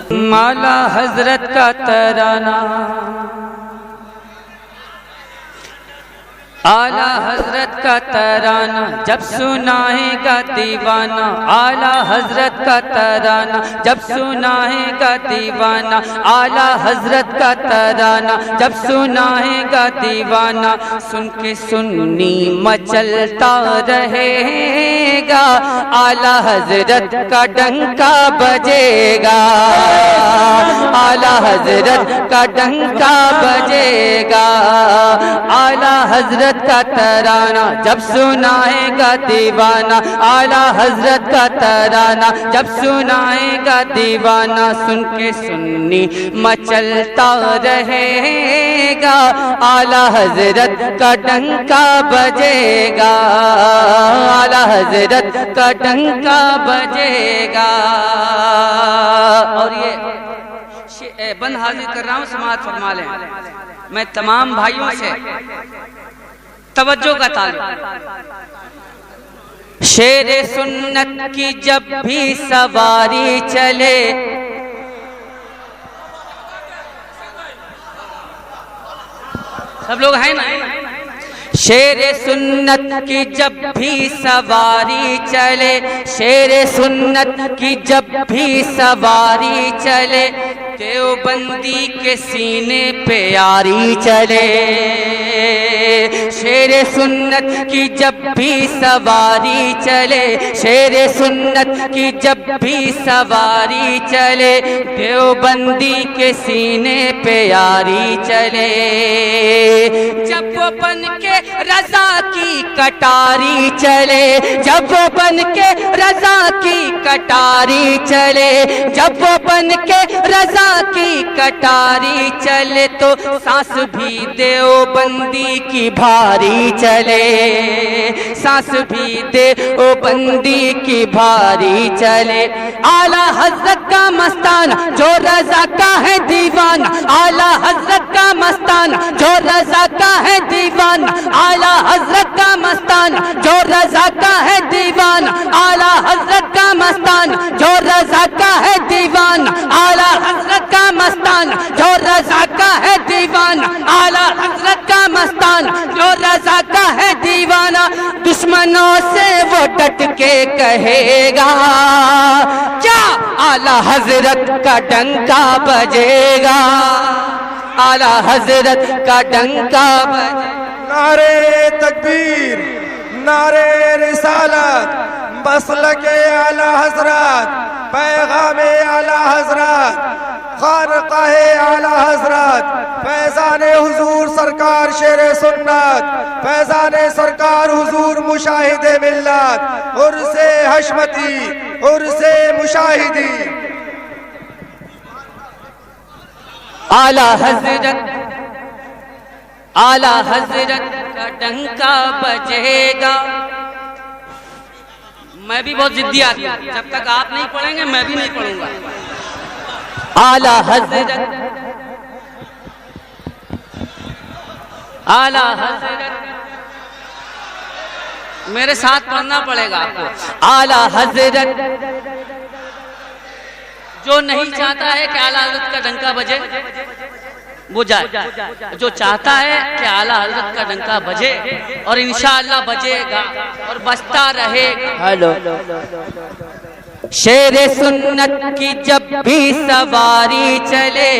आला हजरत का तराना, आला हजरत का तराना जब सुनाएगा दीवाना, आला हजरत का तराना जब सुनाएगा दीवाना, आला हजरत का तराना जब सुनाएगा दीवाना, सुन के सुन्नी मचलता रहेगा, आला हजरत का डंका बजेगा, आला हजरत का डंका बजेगा, आला हजरत का तराना जब सुनाएगा दीवाना, आला हजरत का तराना जब सुनाएगा दीवाना, सुन के सुन्नी मचलता रहेगा, आला हजरत का डंका बजेगा, आला हजरत का डंका बजेगा। और ये बंद हाजिर कर रहा हूँ, समाअत फरमा लें। मैं तमाम भाइयों से तवज्जो का ताल्लुक, शेर सुन्नत की जब भी सवारी चले, सब लोग हैं ना, शेर सुन्नत की जब भी सवारी चले, शेर सुन्नत की जब भी सवारी चले, देवबंदी के सीने पे यारी चले, शेर सुन्नत की जब भी सवारी चले, शेर सुन्नत की जब भी सवारी चले, देवबंदी के सीने पे यारी चले, जब वो बन के रजा की कटारी चले, जब वो बन के रजा की कटारी चले, जब वो बन के रजा की कटारी चले, तो सांस भी देवबंदी की भारी चले, सांस भी देवबंदी की भारी चले, आला हजरत का मस्ताना जो रजा का है दीवाना, आला हजरत का मस्ताना जो रजा का है दीवाना, आला हजरत का मस्ताना जो रजा का है दीवाना, आला हजरत का मस्ताना जो रजा का है दीवाना, आला हजरत का मस्ताना जो रजा का है दीवाना, आला हजरत का मस्ताना जो रजा का है दीवाना, दुश्मनों से वो डट के कहेगा, क्या आला हजरत का डंका बजेगा, आला हजरत का डंका बजेगा। नारे तकबीर, नारे रिसालत, मसलके आला हजरत, पैगामे आला हजरत, खानकाहे आला हजरत, फैजाने हुजूर सरकार शेरे सुन्नत, फैजाने सरकार हुजूर मुशाहिदे मिल्लत, उर्से हशमती, उर्से मुशाहिदी। आला हजरत, आला हजरत का डंका बजेगा। मैं भी बहुत जिद्दी आदमी हूं, जब तक आप नहीं पढ़ेंगे मैं भी नहीं पढ़ूंगा। आला हजरत, आला हजरत, मेरे साथ पढ़ना पड़ेगा आपको। आला हजरत, जो नहीं चाहता है कि आला हजरत का डंका बजे वो जाए, जो चाहता है कि आला हजरत का डंका बजे और इंशाअल्लाह बजेगा और बजता रहेगा। हेलो, शेर सुन्नत की जब भी सवारी चले,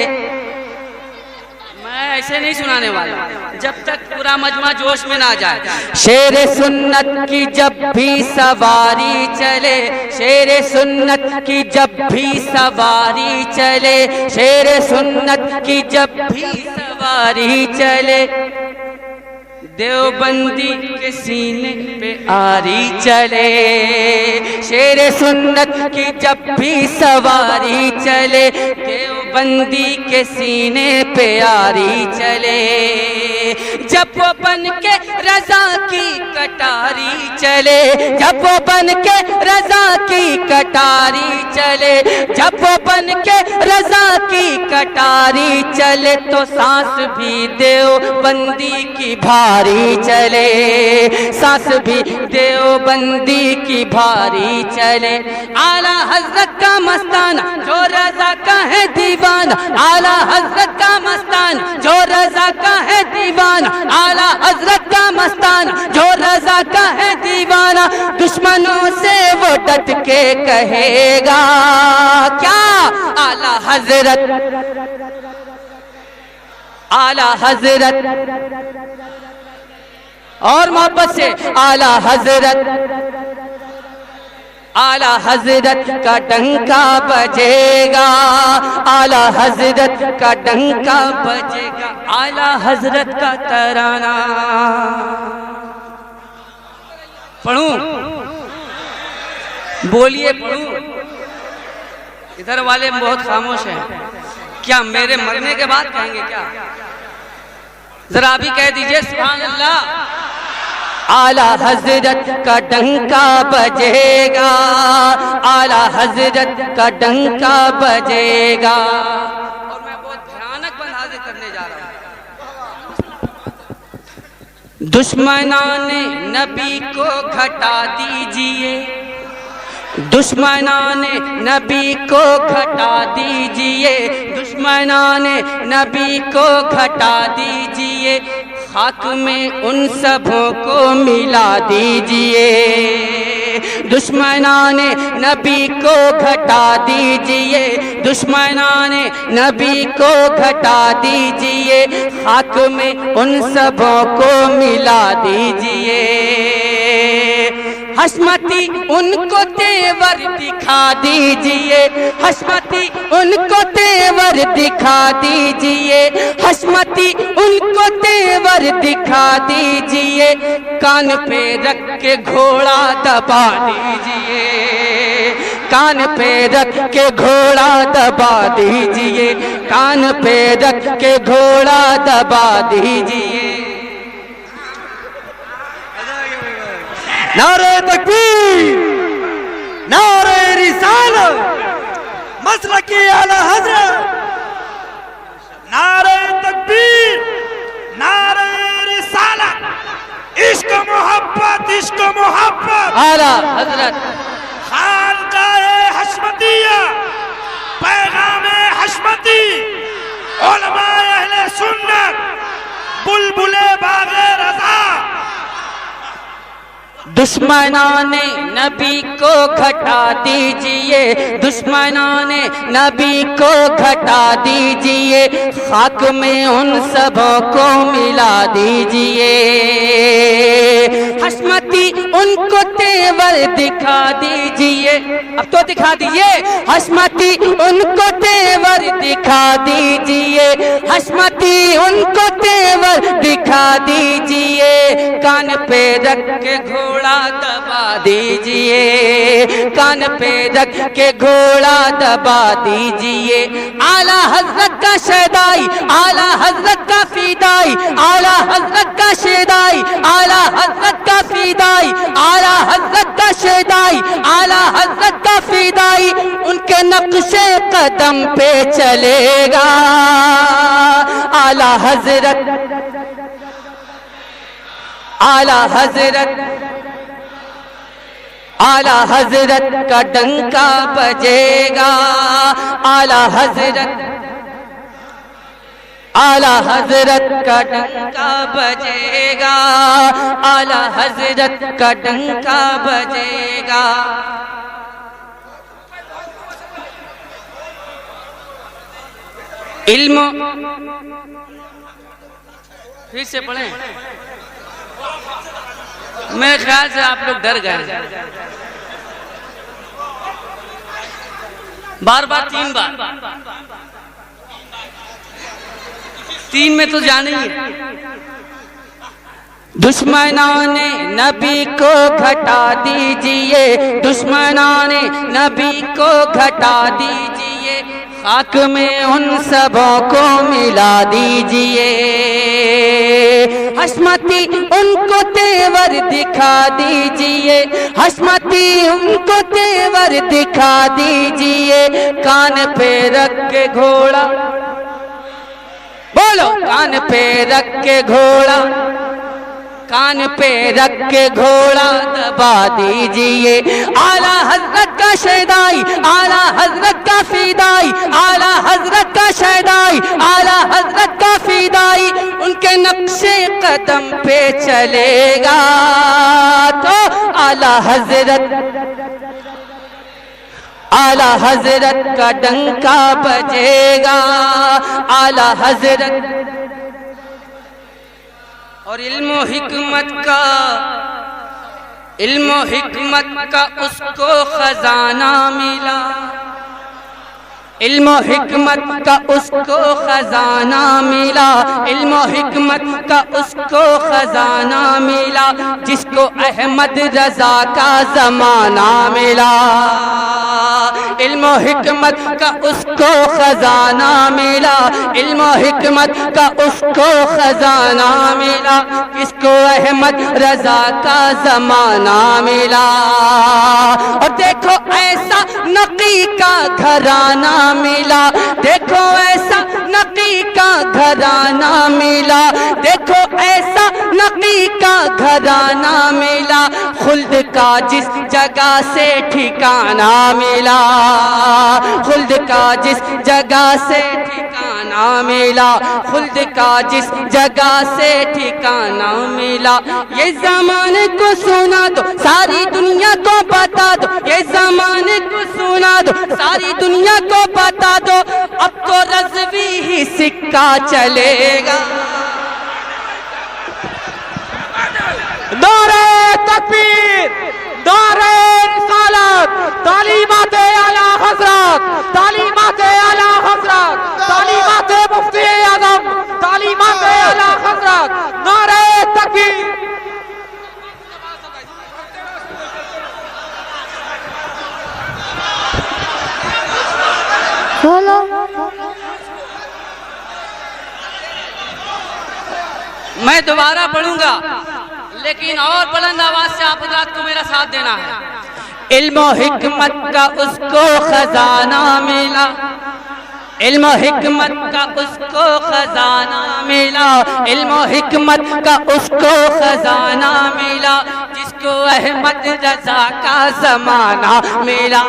मैं ऐसे नहीं सुनाने वाला जब तक पूरा मजमा जोश में ना जाए। शेर सुन्नत की जब भी सवारी चले, शेर सुन्नत की जब भी सवारी चले, शेर सुन्नत की जब भी सवारी चले, देवबंदी के सीने पे आरी चले, शेर सुन्नत की जब भी सवारी चले, देवबंदी के सीने पे आरी चले, जब वो बन के रजा की कटारी चले, जब वो बन के रजा की कटारी चले, जब वो बन के रजा की कटारी चले, तो सांस भी देवबंदी की भारी चले, सांस भी देवबंदी की भारी चले। आला हजरत का मस्ताना जो रजा का है दीवाना, आला हजरत का मस्तान, जो रजा का है दीवाना, आला हजरत का मस्तान, जो रजा का है दीवाना। दुश्मनों से वो डट के कहेगा क्या, आला हजरत, आला हजरत, और मोहब्बत से आला हजरत, आला हजरत का डंका बजेगा, आला हजरत का डंका बजेगा, आला हजरत का तराना। पढ़ूं, बोलिए पढ़ूं। इधर वाले बहुत खामोश हैं, क्या मेरे मरने के बाद कहेंगे क्या? जरा भी कह दीजिए सुभान अल्लाह। आला हजरत का डंका बजेगा, आला हजरत का डंका बजेगा। और मैं बहुत भयानक बंद हाजिर करने जा रहा हूं। दुश्मनाने नबी को घटा दीजिए, दुश्मनाने नबी को घटा दीजिए, दुश्मनाने नबी को घटा दीजिए, खाक में उन सबों को मिला दीजिए। दुश्मनाने नबी को घटा दीजिए, दुश्मनाने नबी को घटा दीजिए, खाक में उन सबों को मिला दीजिए। हस्मती उनको तेवर दिखा दीजिए, हस्मती उनको तेवर दिखा दीजिए, हस्मती उनको तेवर दिखा दीजिए, कान पे रख के घोड़ा दबा दीजिए, कान पे रख के घोड़ा दबा दीजिए, कान पे रख के घोड़ा दबा दीजिए। नारे तकबीर, नारे रिसालत, मसलकी आला हजरत। नारे तकबीर, नारे रिसालत, इश्क मोहब्बत, इश्क मोहब्बत। आला हजरत खानकाए हशमतिया, पैगामे हशमती, उलमाए अहले सुन्नत, बुलबुले बागे रज़ा। दुश्मनाने नबी को घटा दीजिए, दुश्मनाने नबी को घटा दीजिए, खाक में उन सबों को मिला दीजिए। हस्मती उनको तेवर दिखा दीजिए, अब तो दिखा दीजिए, हस्मती उनको तेवर दिखा दीजिए, हस्मती उनको तेवर दिखा दीजिए, कान पे रख के घोड़ा दबा दीजिए, कान पे रख के घोड़ा दबा दीजिए। आला हजरत का शहदाई, आला हजरत का फीदाई, आला हजरत का शहदाई, आला हजरत का फीदाई, आला हजरत का शहदाई, आला हजरत का फीदाई, उनके नक्शे कदम पे चलेगा। आला हजरत, आला हजरत, आला हजरत का डंका बजेगा, आला हजरत, आला हजरत का डंका बजेगा, आला हजरत का डंका बजेगा। इल्म, फिर से पढ़ें, मेरे ख्याल से आप लोग डर गए। बार बार, तीन बार, तीन में तो जाने ही है। दुश्मनाने नबी को घटा दीजिए, दुश्मनाने नबी को घटा दीजिए, खाक में उन सबों को मिला दीजिए। हस्मती उनको तेवर दिखा दीजिए, हस्मती उनको तेवर दिखा दीजिए, कान पे रख के घोड़ा, बोलो, कान पे रख के घोड़ा, कान पे रख के घोड़ा दबा दीजिए। आला हजरत का शहदाई, आला हजरत का फीदाई, आला नक्शे कदम पे चलेगा तो आला हजरत का डंका बजेगा। आला हजरत और इल्म हिकमत का उसको खजाना मिला। इल्म हिकमत का उसको खजाना मिला। इल्म हिकमत का उसको खजाना मिला। जिसको अहमद रजा का जमाना मिला। इल्म हिकमत का उसको खजाना मिला। इल्म हिकमत का उसको खजाना मिला। किसको अहमद रजा का जमाना मिला। और देखो ऐसा नकी का घराना मिला। देखो ऐसा नकी का घराना मिला। देखो ऐसा नकी का घराना मिला। खुल्द का जिस जगह से ठिकाना मिला। खुल्द का जिस जगह से ठिकाना मिला। खुल्द का जिस जगह से ठिकाना मिला। ये ज़माने को सुना दो, सारी दुनिया को बता दो। ये ज़माने को सुना दो, सारी दुनिया को बता दो। अब तो रज़वी ही सिक्का चलेगा। नारे तकबीर, नारे रिसालत, तालीमाते आला हज़रत, तालीमाते आला हज़रत, तालीमाते मुफ्ती आज़म, तालीमाते आला हज़रत, नारे तकबीर। मैं दोबारा पढ़ूंगा, लेकिन और बुलंद आवाज से आप हज़रात को मेरा साथ देना है। इल्म हिकमत का उसको खजाना मिला। इल्म हिकमत का उसको खजाना मिला। इल्म हिकमत का उसको खजाना मिला। जिसको अहमद रजा का जमाना मिला।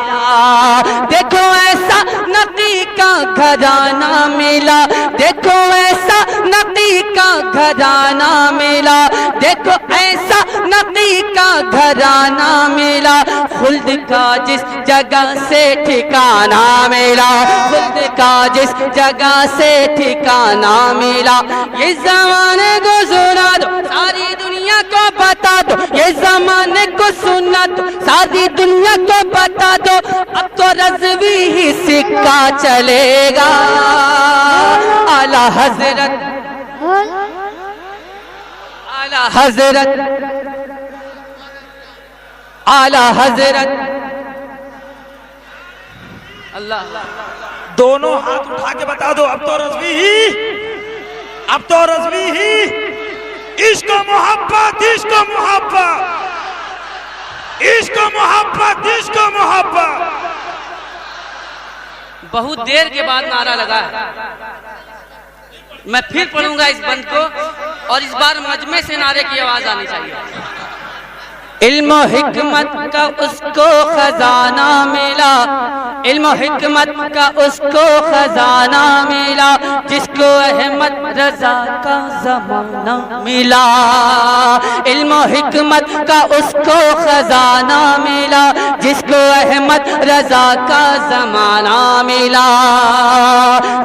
देखो ऐसा नकी का घराना मिला। देखो ऐसा नकी का घराना मिला। देखो ऐसा नकी का घराना मिला। खुल्द का जिस जगह से ठिकाना मिला। खुल्द का जिस जगह से ठिकाना मिला। ये ज़माने को सुना दो, सारी दुनिया को बता दो। ये ज़माने को सुना दो, सारी दुनिया को बता दो। अब तो रज़वी ही सिक्का चलेगा। आला हज़रत, आला हज़रत, आला हज़रत। अल्लाह, दोनों हाथ उठा के बता दो, अब तो रज़वी ही, अब तो रज़वी ही। इश्क मोहब्बत, इश्क मोहब्बत, इश्क मोहब्बत, इश्क मोहब्बत। बहुत देर के बाद नारा लगा है। मैं फिर पढ़ूंगा इस बंद को, और इस बार मजमे से नारे की आवाज आनी चाहिए। इल्म हिकमत का उसको खजाना मिला। इल्म हिकमत का उसको खजाना मिला। जिसको अहमद रजा का जमाना मिला। इल्म हिकमत का उसको खजाना मिला। जिसको अहमद रजा का जमाना मिला।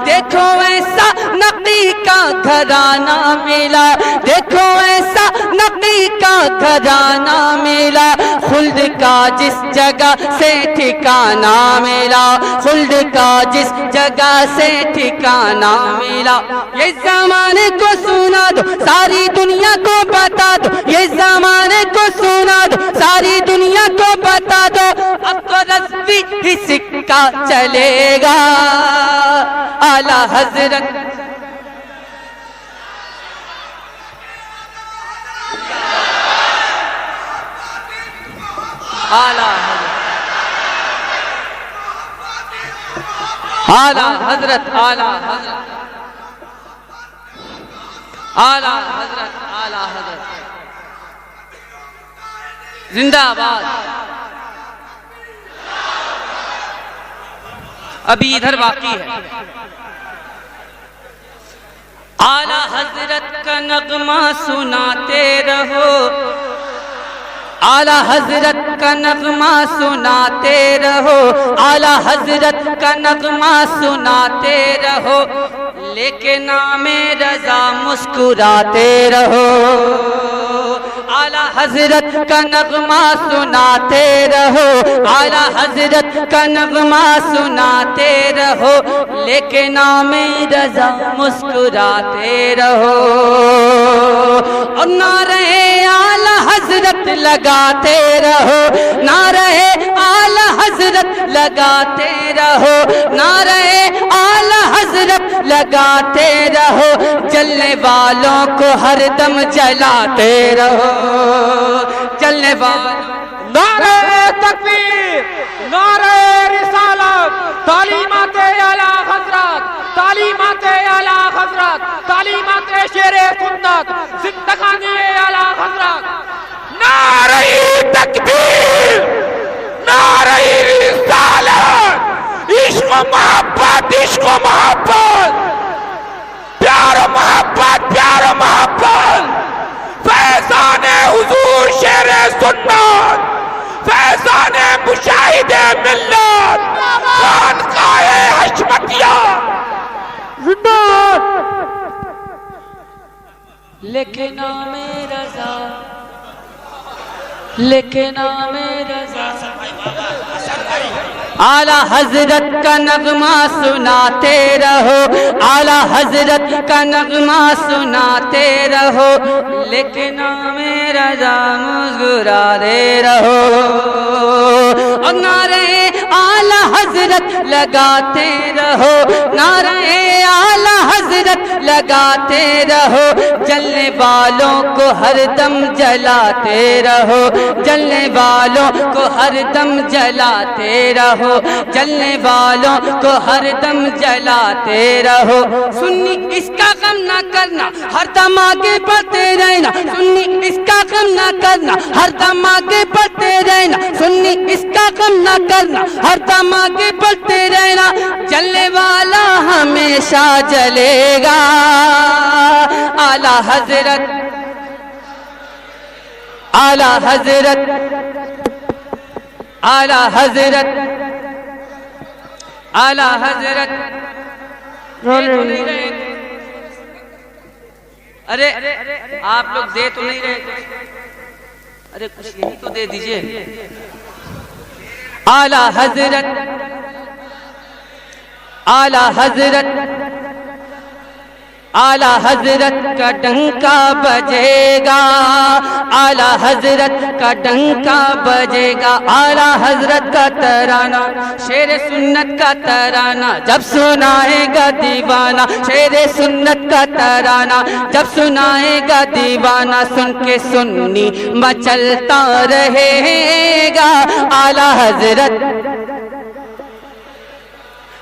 देखो ऐसा नकी का घराना मिला। देखो ऐसा नकी का घराना मिला। खुल्द का जिस जगह से ठिकाना मिला। खुल्द का जिस जगह से ठिकाना मिला। ये ज़माने को सुना दो, सारी दुनिया को बता दो। ये ज़माने को सुना दो, सारी दुनिया को बता दो। अब तो रज़वी ही सिक्का चलेगा। आला हज़रत, आला हज़रत, आला हज़रत, आला हज़रत, आला हज़रत। जिंदाबाद। अभी इधर बाकी है। आला हजरत का नगमा सुनाते रहो, आला हजरत का नगमा सुनाते रहो, आला हजरत का नगमा सुनाते रहो, लेके नामे रजा मुस्कुराते रहो। आला हजरत का नगमा सुनाते रहो, आला हजरत का नगमा सुनाते रहो, लेके नामे रजा मुस्कुराते रहो। और नारे आला हजरत लगाते रहो, नारे आला हजरत लगाते रहो, नारे आला हजरत लगाते रहो, जलने वालों को हरदम जलाते रहो, जलने वालों। नारे तकबीर, नारे रिसालत, तालीमाते आला हजरत, तालीमाते आला हजरत, तालीमाते शेरे सुन्नत, जिंदगानी आला हजरत। नारे तकबीर, नारे रिसालत, इश्क मोहब्बत, इश्क मोहब्बत, प्यार मोहब्बत, प्यार मोहब्बत, फैज़ाने हुजूर शेरे सुन्नत, फैज़ाने मुशाहिदे मिल्लत, खानकाए हशमतिया जिंदाबाद। लेके नामे रजा, लेके नामे रजा, आला हजरत का नगमा सुनाते रहो, आला हजरत का नगमा सुनाते रहो, लेके नामे रजा मुस्कुराते रहो। और नारे आला हजरत लगाते रहो, नारे आला हजरत लगाते रहो, जलने वालों को हरदम जलाते रहो, जलने वालों को हरदम जलाते रहो, जलने वालों को हरदम जलाते रहो। सुन्नी इसका गम ना करना, हरदम आगे बढ़ते रहना, सुन्नी इसका गम ना करना, हरदम आगे बढ़ते रहना, सुन्नी इसका गम ना करना, हरदम आगे बढ़ते रहना, जलने वाला हमेशा जलेगा। आला हजरत, आला हजरत, आला हजरत, आला हजरत। दे तो नहीं रहे, अरे आप लोग दे तो नहीं रहे, अरे कुछ यही तो दे दीजिए। आला हजरत, आला हजरत, आला हजरत का डंका बजेगा, आला हजरत का डंका बजेगा, आला हजरत का तराना, शेर सुन्नत का तराना जब सुनाएगा दीवाना, शेर सुन्नत का तराना जब सुनाएगा दीवाना, सुन के सुन्नी मचलता रहेगा। आला हजरत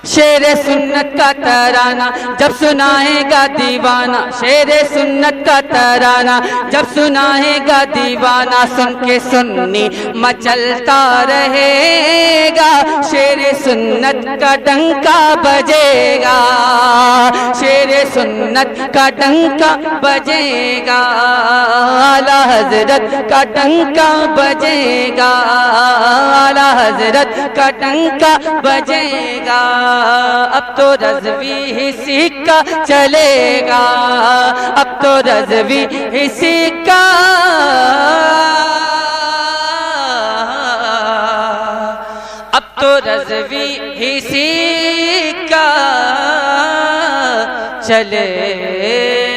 शेर सुन्नत का तराना जब सुनाएगा दीवाना, शेर सुन्नत का तराना जब सुनाएगा दीवाना, सुन के सुन्नी मचलता रहेगा। शेर सुन्नत का डंका बजेगा, शेर सुन्नत का डंका बजेगा, आला हजरत का डंका बजेगा, आला हजरत का डंका बजेगा। अब तो रज़वी ही सिक्का चलेगा, अब तो रज़वी ही सिक्का, अब तो रज़वी ही सिक्का चलेगा।